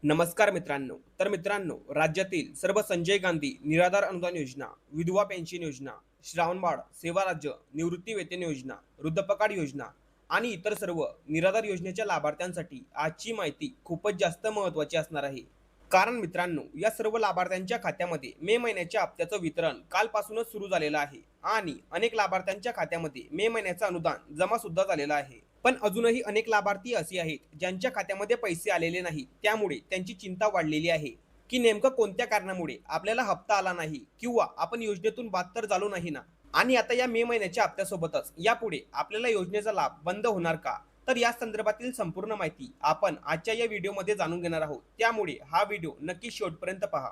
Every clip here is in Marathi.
नमस्कार मित्रांनो. मित्रांनो, राज्यातील सर्व संजय गांधी निराधार अनुदान योजना, विधवा पेन्शन योजना, श्रावणबाळ सेवा राज्य निवृत्ती वेतन योजना, वृद्धपकाळ योजना आणि इतर सर्व निराधार योजनेच्या लाभार्थ्यांसाठी आजची माहिती खूपच जास्त महत्त्वाची असणार आहे. कारण मित्रांनो, या सर्व लाभार्थ्यांच्या खात्यामध्ये मे महिन्याच्या हप्त्याचं वितरण कालपासूनच सुरू झालेलं आहे आणि अनेक लाभार्थ्यांच्या खात्यामध्ये मे महिन्याचं अनुदान जमा सुद्धा झालेलं आहे. पण अजूनही अनेक लाभार्थी असे आहेत ज्यांच्या खात्यामध्ये पैसे आलेले नाहीत. त्यामुळे त्यांची चिंता वाढलेली आहे की नेमकं कोणत्या कारणामुळे आपल्याला हप्ता आला नाही किंवा आपण योजनेतून बाद तर झालो नाही ना. आणि आता या मे महिन्याच्या हप्त्यासोबतच यापुढे आपल्याला योजनेचा लाभ बंद होणार का? तर या संदर्भातील संपूर्ण माहिती आपण आजच्या या व्हिडिओमध्ये जाणून घेणार आहोत. त्यामुळे हा व्हिडिओ नक्की शेवटपर्यंत पहा.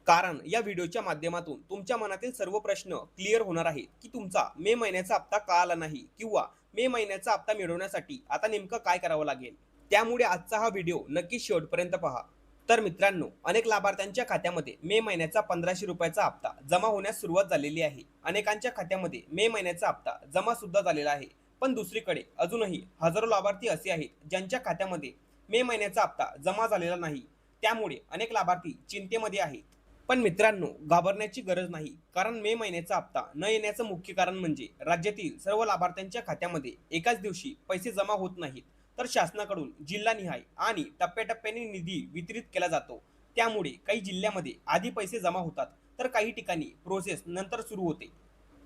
कारण या व्हिडिओच्या माध्यमातून तुमच्या मनातील सर्व प्रश्न क्लिअर होणार आहेत की तुमचा मे महिन्याचा हप्ता का आला नाही किंवा मे महिन्याचा हप्ता मिळवण्यासाठी आता नेमकं काय करावं लागेल. त्यामुळे आजचा हा व्हिडिओ नक्की शेवटपर्यंत पहा. तर मित्रांनो, अनेक लाभार्थ्यांच्या खात्यामध्ये मे महिन्याचा 1500 रुपयाचा हप्ता जमा होण्यास सुरुवात झालेली आहे. अनेकांच्या खात्यामध्ये मे महिन्याचा हप्ता जमा सुद्धा झालेला आहे. पण दुसरीकडे अजूनही हजारो लाभार्थी असे आहेत ज्यांच्या खात्यामध्ये मे महिन्याचा हप्ता जमा झालेला नाही. त्यामुळे अनेक लाभार्थी चिंतेमध्ये आहेत. पण मित्रांनो, घाबरण्याची गरज नाही. कारण मे महिन्याचा हप्ता न येण्याचं मुख्य कारण म्हणजे राज्यातील सर्व लाभार्थ्यांच्या खात्यामध्ये एकाच दिवशी पैसे जमा होत नाहीत. तर शासनाकडून जिल्हानिहाय आणि टप्प्याटप्प्याने निधी वितरित केला जातो. त्यामुळे काही जिल्ह्यामध्ये आधी पैसे जमा होतात तर काही ठिकाणी प्रोसेस नंतर सुरू होते.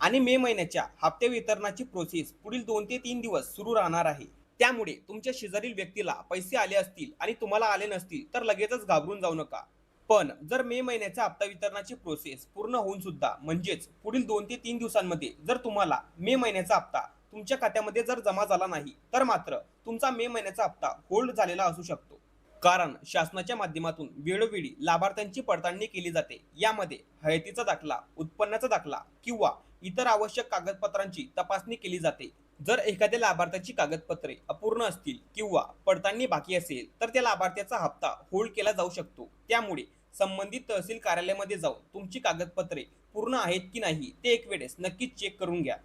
आणि मे महिन्याच्या हप्ते वितरणाची प्रोसेस पुढील 2 ते 3 दिवस सुरू राहणार आहे. त्यामुळे तुमच्या शेजारील व्यक्तीला पैसे आले असतील आणि तुम्हाला आले नसतील तर लगेचच घाबरून जाऊ नका. पण जर मे महिन्याच्या हप्ता वितरणाची प्रोसेस पूर्ण होऊन सुद्धा म्हणजेच पुढील 2 ते 3 दिवसांमध्ये जर तुम्हाला मे महिन्याचा हप्ता तुमच्या खात्यामध्ये जर जमा झाला नाही तर मात्र तुमचा मे महिन्याचा हप्ता होल्ड झालेला असू शकतो. कारण शासनाच्या माध्यमातून वेळोवेळी लाभार्थ्यांची पडताळणी केली जाते. यामध्ये हयातीचा दाखला, उत्पन्नाचा दाखला किंवा इतर आवश्यक कागदपत्रांची तपासणी केली जाते. जर एखाद्या लाभार्थ्याची कागदपत्रे अपूर्ण असतील किंवा पडताळणी बाकी असेल तर त्या लाभार्थ्याचा हप्ता होल्ड केला जाऊ शकतो. त्यामुळे संबंधित तहसील कार्यालयामध्ये जाऊन तुमची कागदपत्रे पूर्ण आहेत की नाही ते एक वेळेस नक्कीच चेक करून घ्या.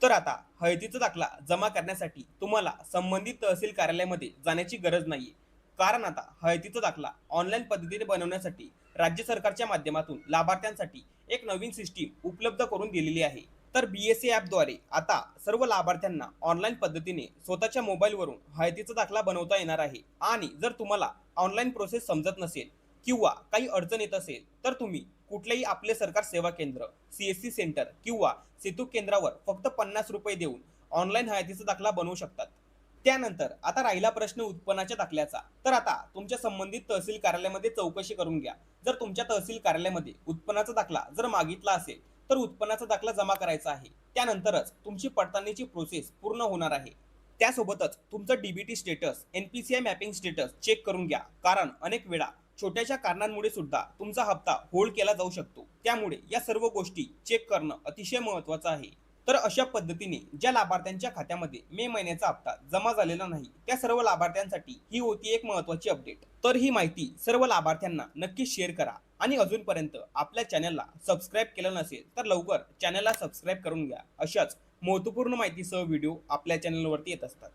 तर आता हळदीचा दाखला जमा करण्यासाठी तुम्हाला संबंधित तहसील कार्यालयामध्ये जाण्याची गरज नाहीये. कारण आता हळदीचा दाखला ऑनलाईन पद्धतीने बनवण्यासाठी राज्य सरकारच्या माध्यमातून लाभार्थ्यांसाठी एक नवीन सिस्टीम उपलब्ध करून दिलेली आहे. तर BSA ॲपद्वारे आता सर्व लाभार्थ्यांना ऑनलाईन पद्धतीने स्वतःच्या मोबाईलवरून हळदीचा दाखला बनवता येणार आहे. आणि जर तुम्हाला ऑनलाईन प्रोसेस समजत नसेल किंवा काही अडचण येत असेल तर तुम्ही कुठलेही आपले सरकार सेवा केंद्र, CSC सेंटर किंवा सेतू केंद्रावर फक्त 50 रुपये देऊन ऑनलाईन हयातीचा दाखला बनवू शकतात. त्यानंतर आता राहिला प्रश्न उत्पन्नाच्या दाखल्याचा. तर आता तुमच्या संबंधित तहसील कार्यालयामध्ये चौकशी करून घ्या. जर तुमच्या तहसील कार्यालयामध्ये उत्पन्नाचा दाखला जर मागितला असेल तर उत्पन्नाचा दाखला जमा करायचा आहे. त्यानंतरच तुमची पडताळणीची प्रोसेस पूर्ण होणार आहे. त्यासोबतच तुमचं DBT status, NPCI mapping status check करून घ्या. कारण अनेक वेळा छोट्याशा कारणांमुळे सुद्धा तुमचा हप्ता होल्ड केला जाऊ शकतो. त्यामुळे या सर्व गोष्टी चेक करणं अतिशय महत्त्वाचं आहे. तर अशा पद्धतीने ज्या लाभार्थ्यांच्या खात्यामध्ये मे महिन्याचा हप्ता जमा झालेला नाही त्या सर्व लाभार्थ्यांसाठी ही होती एक महत्त्वाची अपडेट. तर ही माहिती सर्व लाभार्थ्यांना नक्की शेअर करा. आणि अजूनपर्यंत आपल्या चॅनलला सबस्क्राईब केलं नसेल तर लवकर चॅनलला सबस्क्राईब करून घ्या. अशाच महत्त्वपूर्ण माहितीसह व्हिडिओ आपल्या चॅनलवरती येत असतात.